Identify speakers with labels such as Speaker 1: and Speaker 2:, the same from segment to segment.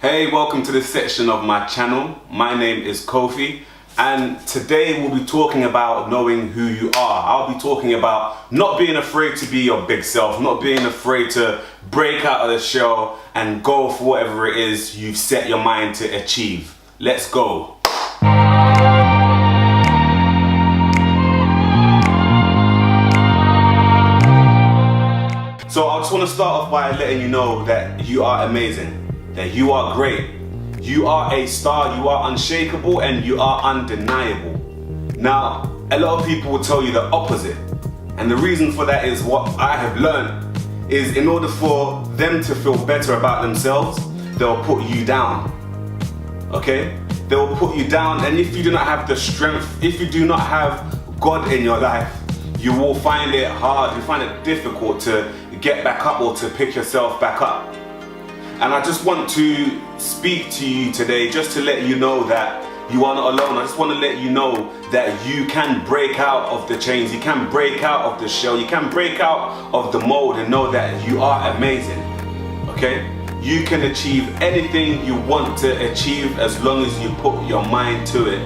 Speaker 1: Hey, welcome to this section of my channel. My name is Kofi, and today we'll be talking about knowing who you are. I'll be talking about not being afraid to be your big self, not being afraid to break out of the shell and go for whatever it is you've set your mind to achieve. Let's go. So I just want to start off by letting you know that you are amazing, that you are great, you are a star, you are unshakable, and you are undeniable. Now, a lot of people will tell you the opposite, and the reason for that is what I have learned is in order for them to feel better about themselves, they'll put you down, okay? They'll put you down, and if you do not have the strength, if you do not have God in your life, you will find it hard, you find it difficult to get back up or to pick yourself back up. And I just want to speak to you today just to let you know that you are not alone. I just want to let you know that you can break out of the chains, you can break out of the shell, you can break out of the mold and know that you are amazing, okay? You can achieve anything you want to achieve as long as you put your mind to it.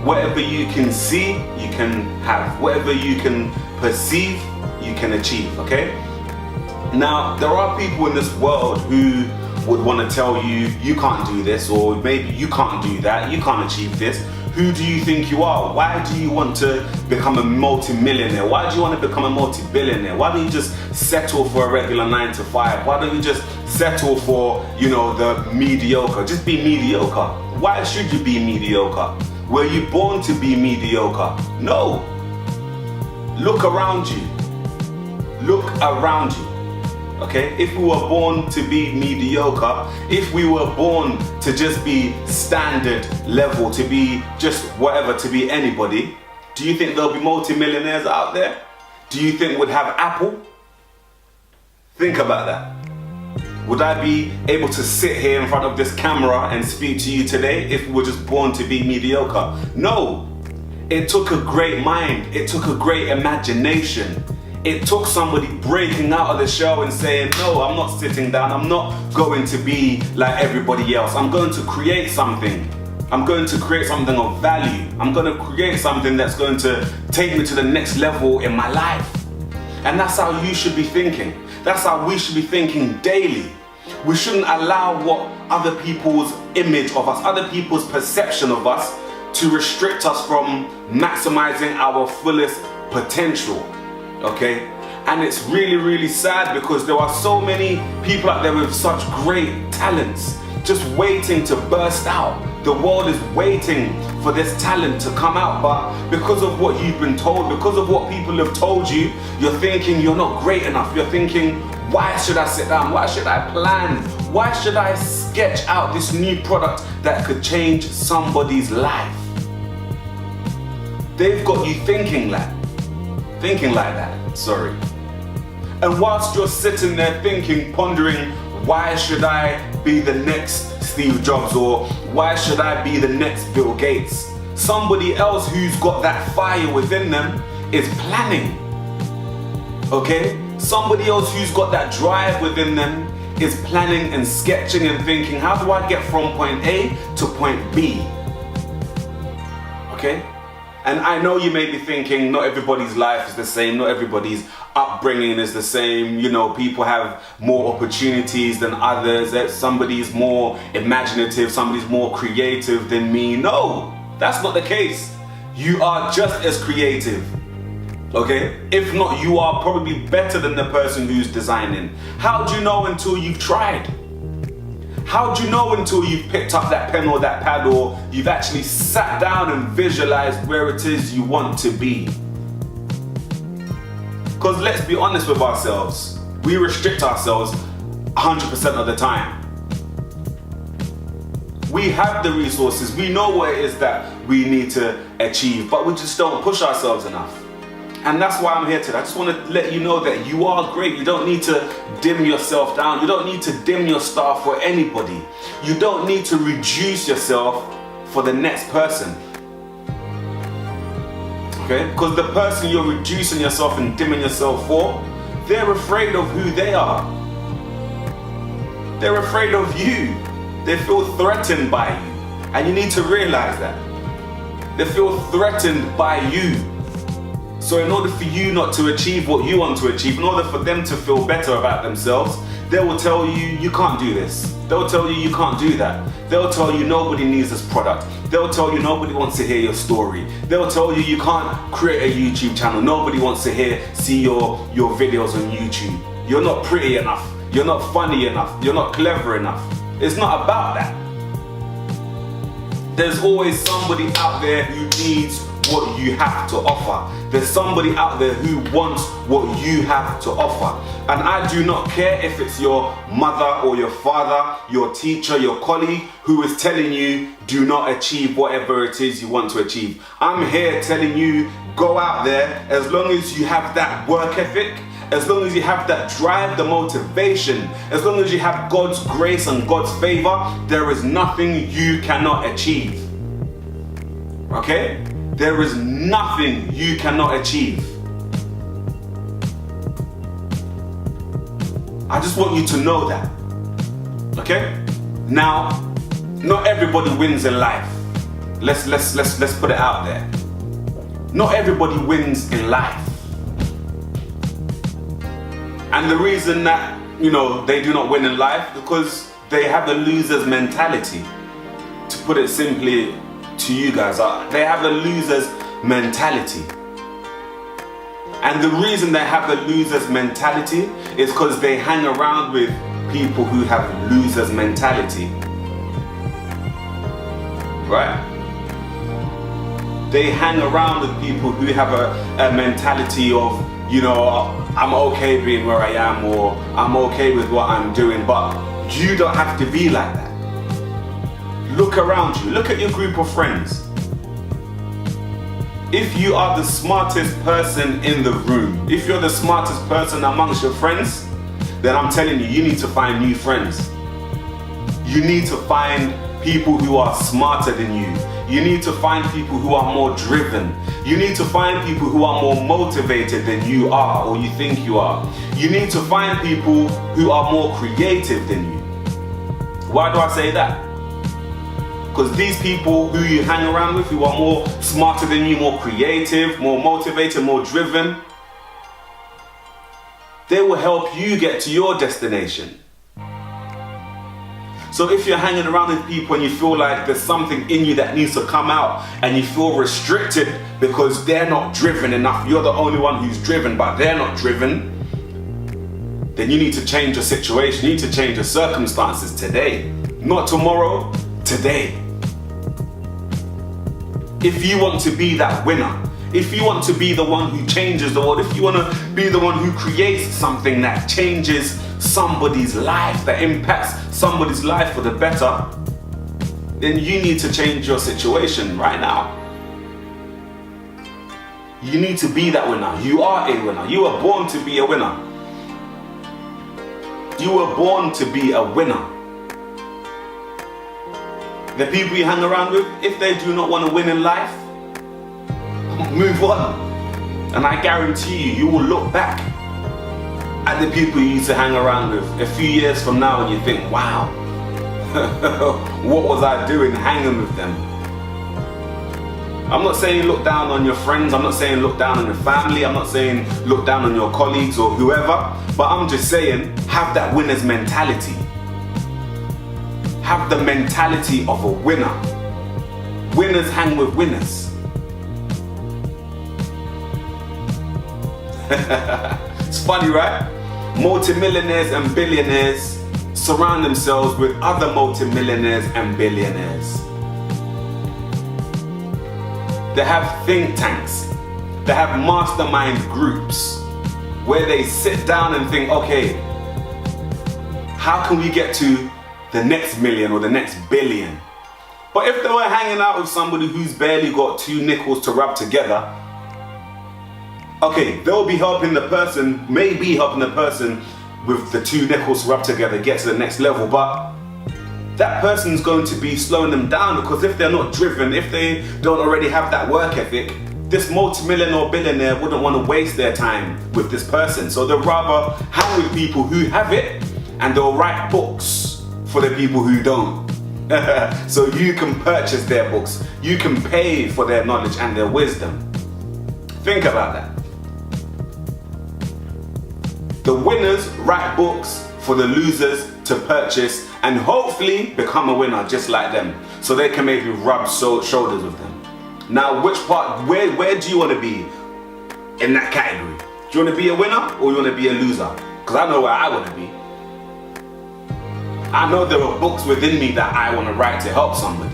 Speaker 1: Whatever you can see, you can have. Whatever you can perceive, you can achieve, okay? Now, there are people in this world who would want to tell you, you can't do this, or maybe you can't do that, you can't achieve this. Who do you think you are? Why do you want to become a multi-millionaire? Why do you want to become a multi-billionaire? Why don't you just settle for a regular 9 to 5? Why don't you just settle for, the mediocre? Just be mediocre. Why should you be mediocre? Were you born to be mediocre? No. Look around you. Look around you. Okay, if we were born to be mediocre, if we were born to just be standard level, to be just whatever, to be anybody, do you think there'll be multi-millionaires out there? Do you think we'd have Apple? Think about that. Would I be able to sit here in front of this camera and speak to you today if we were just born to be mediocre? No. It took a great mind. It took a great imagination. It took somebody breaking out of the shell and saying, no, I'm not sitting down. I'm not going to be like everybody else. I'm going to create something. I'm going to create something of value. I'm going to create something that's going to take me to the next level in my life. And that's how you should be thinking. That's how we should be thinking daily. We shouldn't allow what other people's image of us, other people's perception of us to restrict us from maximizing our fullest potential. Okay, and it's really, really sad because there are so many people out there with such great talents just waiting to burst out. The world is waiting for this talent to come out, but because of what you've been told, because of what people have told you, you're thinking you're not great enough. You're thinking, why should I sit down? Why should I plan? Why should I sketch out this new product that could change somebody's life? They've got you thinking like that, sorry. And whilst you're sitting there thinking, pondering, why should I be the next Steve Jobs, or why should I be the next Bill Gates? Somebody else who's got that fire within them is planning, okay? Somebody else who's got that drive within them is planning and sketching and thinking, how do I get from point A to point B? Okay? And I know you may be thinking not everybody's life is the same, not everybody's upbringing is the same, people have more opportunities than others, that somebody's more imaginative, somebody's more creative than me. No, that's not the case. You are just as creative, okay? If not, you are probably better than the person who's designing. How do you know until you've tried? How do you know until you've picked up that pen or that pad, or you've actually sat down and visualized where it is you want to be? Because let's be honest with ourselves, we restrict ourselves 100% of the time. We have the resources, we know what it is that we need to achieve, but we just don't push ourselves enough. And that's why I'm here today. I just want to let you know that you are great. You don't need to dim yourself down. You don't need to dim your star for anybody. You don't need to reduce yourself for the next person. Okay? Because the person you're reducing yourself and dimming yourself for, they're afraid of who they are. They're afraid of you. They feel threatened by you. And you need to realize that. They feel threatened by you. So in order for you not to achieve what you want to achieve, in order for them to feel better about themselves, they will tell you, you can't do this. They'll tell you, you can't do that. They'll tell you nobody needs this product. They'll tell you nobody wants to hear your story. They'll tell you you can't create a YouTube channel. Nobody wants to see your videos on YouTube. You're not pretty enough. You're not funny enough. You're not clever enough. It's not about that. There's always somebody out there who needs what you have to offer. There's somebody out there who wants what you have to offer. And I do not care if it's your mother or your father, your teacher, your colleague who is telling you do not achieve whatever it is you want to achieve. I'm here telling you, go out there. As long as you have that work ethic, as long as you have that drive, the motivation, as long as you have God's grace and God's favor, there is nothing you cannot achieve. Okay? There is nothing you cannot achieve. I just want you to know that. Okay? Now, not everybody wins in life. Let's put it out there. Not everybody wins in life. And the reason that, they do not win in life, because they have a loser's mentality. To put it simply to you guys, they have a loser's mentality. And the reason they have the loser's mentality is because they hang around with people who have loser's mentality. Right? They hang around with people who have a mentality of, I'm okay being where I am, or I'm okay with what I'm doing, but you don't have to be like that. Look around you, look at your group of friends. If you are the smartest person in the room, if you're the smartest person amongst your friends, then I'm telling you, you need to find new friends. You need to find people who are smarter than you. You need to find people who are more driven. You need to find people who are more motivated than you are, or you think you are. You need to find people who are more creative than you. Why do I say that? Because these people who you hang around with, who are more smarter than you, more creative, more motivated, more driven, they will help you get to your destination. So if you're hanging around with people and you feel like there's something in you that needs to come out, and you feel restricted because they're not driven enough, you're the only one who's driven but they're not driven, then you need to change your situation. You need to change your circumstances today. Not tomorrow, today. If you want to be that winner, if you want to be the one who changes the world, if you want to be the one who creates something that changes somebody's life, that impacts somebody's life for the better, then you need to change your situation right now. You need to be that winner. You are a winner. You were born to be a winner. You were born to be a winner. The people you hang around with, if they do not want to win in life, move on. And I guarantee you, you will look back at the people you used to hang around with a few years from now and you think, wow, what was I doing hanging with them? I'm not saying look down on your friends, I'm not saying look down on your family, I'm not saying look down on your colleagues or whoever, but I'm just saying have that winner's mentality. Have the mentality of a winner. Winners hang with winners. It's funny, right? Multimillionaires and billionaires surround themselves with other multimillionaires and billionaires. They have think tanks. They have mastermind groups where they sit down and think, okay, how can we get to the next million or the next billion? But if they were hanging out with somebody who's barely got 2 nickels to rub together, okay, they'll be helping the person, maybe helping the person with the 2 nickels to rub together get to the next level, but that person's going to be slowing them down, because if they're not driven, if they don't already have that work ethic, this multi-millionaire or billionaire wouldn't want to waste their time with this person. So they'll rather hang with people who have it, and they'll write books for the people who don't. So you can purchase their books. You can pay for their knowledge and their wisdom. Think about that. The winners write books for the losers to purchase and hopefully become a winner just like them, so they can maybe rub shoulders with them. Now, which part, where do you want to be in that category? Do you want to be a winner or you want to be a loser? Because I know where I want to be. I know there are books within me that I want to write to help somebody.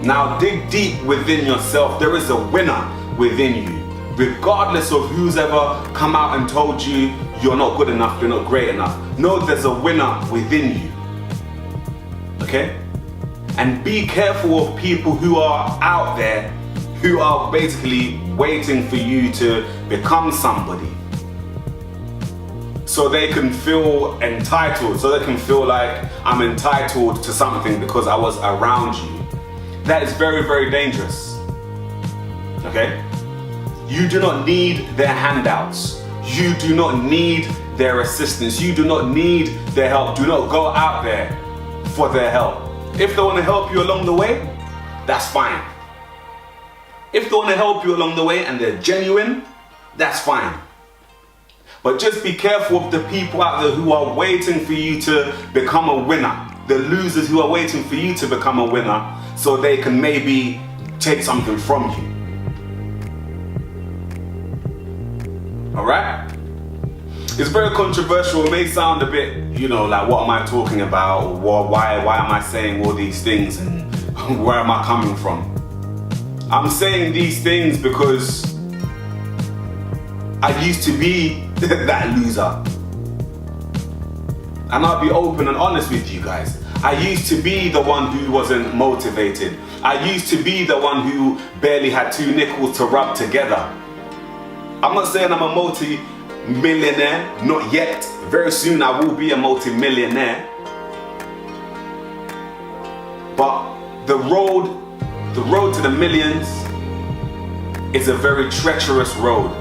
Speaker 1: Now dig deep within yourself. There is a winner within you. Regardless of who's ever come out and told you you're not good enough, you're not great enough. Know there's a winner within you. Okay? And be careful of people who are out there who are basically waiting for you to become somebody, so they can feel entitled, so they can feel like I'm entitled to something because I was around you. That is very, very dangerous. Okay? You do not need their handouts. You do not need their assistance. You do not need their help. Do not go out there for their help. If they want to help you along the way, that's fine. If they want to help you along the way and they're genuine, that's fine. But just be careful of the people out there who are waiting for you to become a winner. The losers who are waiting for you to become a winner so they can maybe take something from you. Alright? It's very controversial. It may sound a bit, like, what am I talking about? Why am I saying all these things and where am I coming from? I'm saying these things because I used to be that loser. And I'll be open and honest with you guys. I used to be the one who wasn't motivated. I used to be the one who barely had 2 nickels to rub together. I'm not saying I'm a multi-millionaire, not yet. Very soon I will be a multi-millionaire. But the road to the millions is a very treacherous road.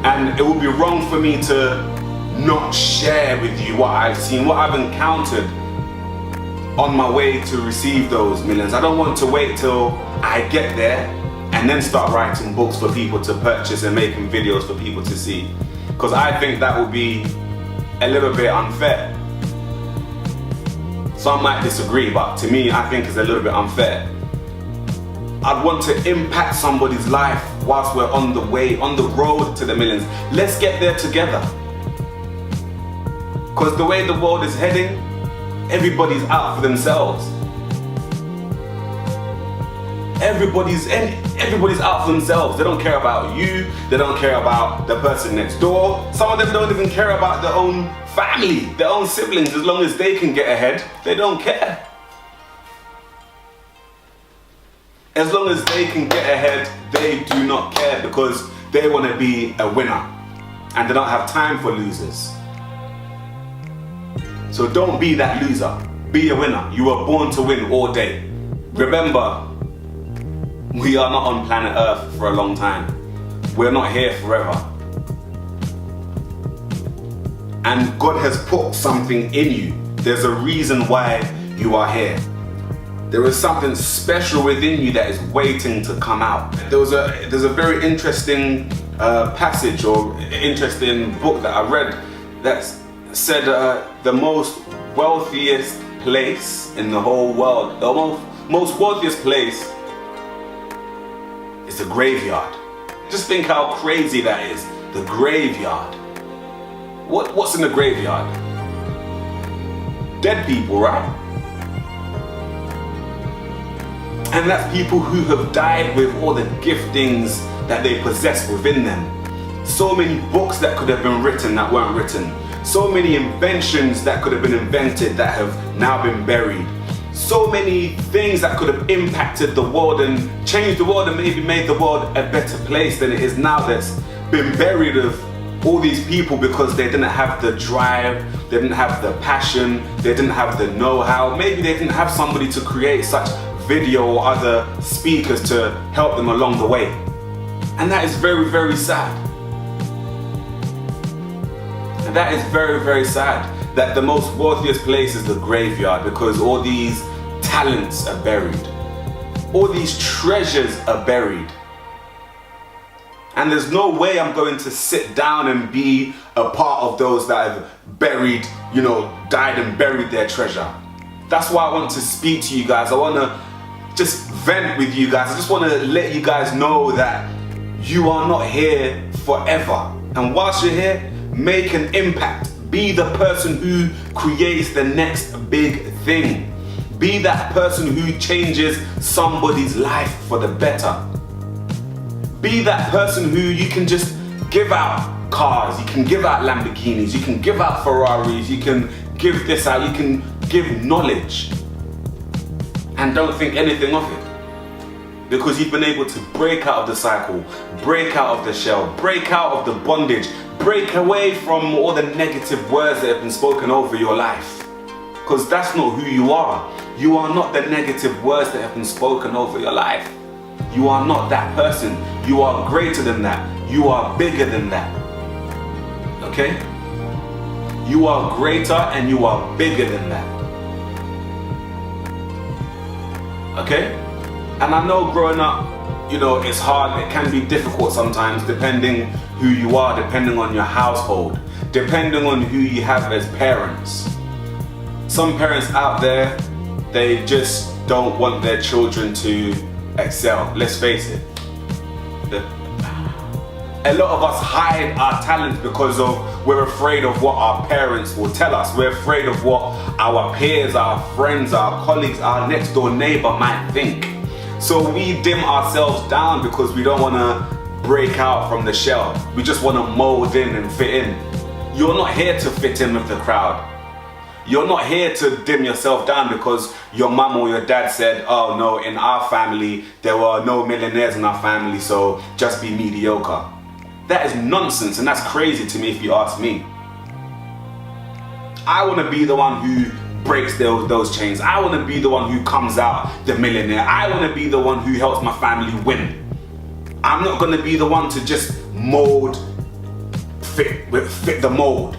Speaker 1: And it would be wrong for me to not share with you what I've seen, what I've encountered on my way to receive those millions. I don't want to wait till I get there and then start writing books for people to purchase and making videos for people to see. Because I think that would be a little bit unfair. Some might disagree, but to me, I think it's a little bit unfair. I'd want to impact somebody's life whilst we're on the way, on the road to the millions. Let's get there together. Because the way the world is heading, everybody's out for themselves. Everybody's out for themselves. They don't care about you. They don't care about the person next door. Some of them don't even care about their own family, their own siblings. As long as they can get ahead, they don't care. As long as they can get ahead, they do not care, because they want to be a winner and they don't have time for losers. So don't be that loser. Be a winner. You were born to win all day. Remember, we are not on planet Earth for a long time. We're not here forever. And God has put something in you. There's a reason why you are here. There is something special within you that is waiting to come out. There's a very interesting passage or interesting book that I read that said the most wealthiest place in the whole world, the most wealthiest place is the graveyard. Just think how crazy that is. The graveyard. What's in the graveyard? Dead people, right? And that's people who have died with all the giftings that they possess within them. So many books that could have been written that weren't written. So many inventions that could have been invented that have now been buried. So many things that could have impacted the world and changed the world and maybe made the world a better place than it is now, that's been buried of all these people because they didn't have the drive, they didn't have the passion, they didn't have the know-how. Maybe they didn't have somebody to create such video or other speakers to help them along the way. And that is very, very sad. And that is very, very sad. that the most wealthiest place is the graveyard, because all these talents are buried. All these treasures are buried. And there's no way I'm going to sit down and be a part of those that have buried, died and buried their treasure. That's why I want to speak to you guys. I want to just vent with you guys. I just want to let you guys know that you are not here forever. And whilst you're here, make an impact. Be the person who creates the next big thing. Be that person who changes somebody's life for the better. Be that person who you can just give out cars, you can give out Lamborghinis, you can give out Ferraris, you can give this out, you can give knowledge. And don't think anything of it. Because you've been able to break out of the cycle, break out of the shell, break out of the bondage, break away from all the negative words that have been spoken over your life. Because that's not who you are. You are not the negative words that have been spoken over your life. You are not that person. You are greater than that. You are bigger than that. Okay? You are greater and you are bigger than that. Okay? And I know growing up, it's hard. It can be difficult sometimes, depending who you are, depending on your household, depending on who you have as parents. Some parents out there, they just don't want their children to excel. Let's face it. A lot of us hide our talents because we're afraid of what our parents will tell us. We're afraid of what our peers, our friends, our colleagues, our next door neighbor might think. So we dim ourselves down because we don't want to break out from the shell. We just want to mold in and fit in. You're not here to fit in with the crowd. You're not here to dim yourself down because your mum or your dad said, oh no, in our family, there were no millionaires in our family, so just be mediocre. That is nonsense, and that's crazy to me if you ask me. I want to be the one who breaks those chains. I want to be the one who comes out the millionaire. I want to be the one who helps my family win. I'm not going to be the one to just fit the mold.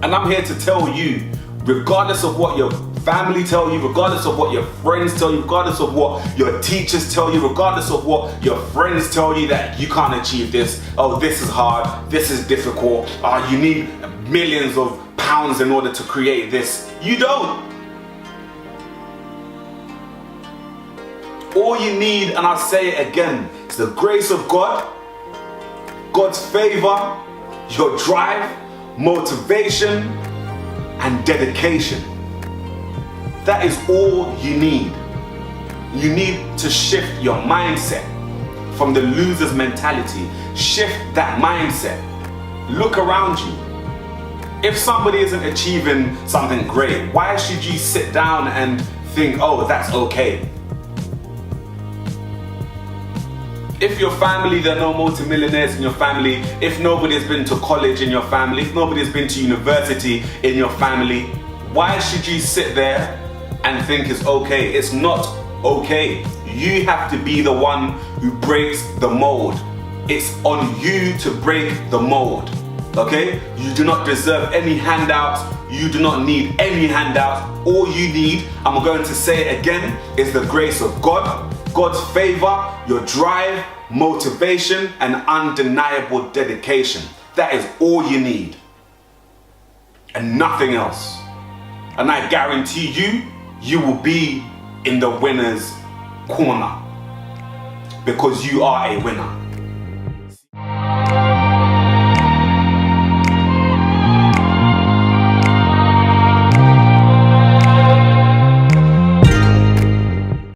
Speaker 1: And I'm here to tell you, regardless of what your family tell you, regardless of what your friends tell you, regardless of what your teachers tell you, regardless of what your friends tell you, that you can't achieve this, oh, this is hard, this is difficult, you need millions of pounds in order to create this. You don't. All you need, and I'll say it again, is the grace of God, God's favor, your drive, motivation, and dedication. That is all you need. You need to shift your mindset from the loser's mentality. Shift that mindset. Look around you. If somebody isn't achieving something great, why should you sit down and think, oh, that's okay? If your family, there are no multimillionaires in your family, if nobody has been to college in your family, if nobody has been to university in your family, why should you sit there and think it's okay? It's not okay. You have to be the one who breaks the mold. It's on you to break the mold. Okay? You do not deserve any handouts. You do not need any handouts. All you need, I'm going to say it again, is the grace of God, God's favor, your drive, motivation, and undeniable dedication. That is all you need. And nothing else. And I guarantee you, you will be in the winner's corner. Because you are a winner.